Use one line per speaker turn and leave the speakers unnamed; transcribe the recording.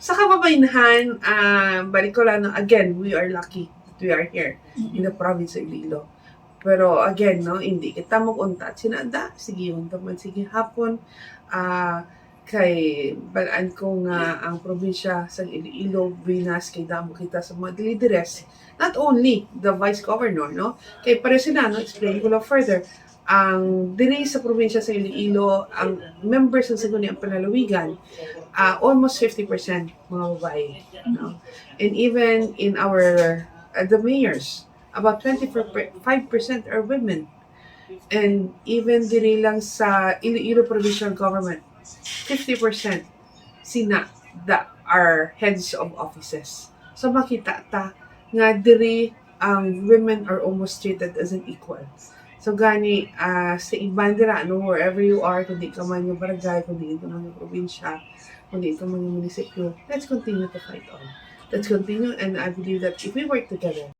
Sa Kababaihan, balik ko lang, no, again, we are lucky that we are here in the province of Iloilo. Pero again, no, hindi kita mag-untat. Sinada, sige, unta man, sige, hapon. Kay balaan ko nga ang probinsya sa Iloilo, binas kay damo kita sa mga lideres. Not only the vice governor, no? Kay pare sila, no, explain ko lang further. Ang diri sa probinsya sa Iloilo, ang members ng Sangguniang Panlalawigan, almost 50% mga babae. No? And even in our, the mayors, about 25% are women. And even diri lang sa Iloilo Provincial Government, 50% sina are heads of offices. So makita ta nga diri ang women are almost treated as an equal. So gani sa iban dira, no, wherever you are, kundi ka man yung barangay, kundi ka man yung probinsya, kundi ka man yung munisipyo, let's continue to fight on. Let's continue, and I believe that if we work together,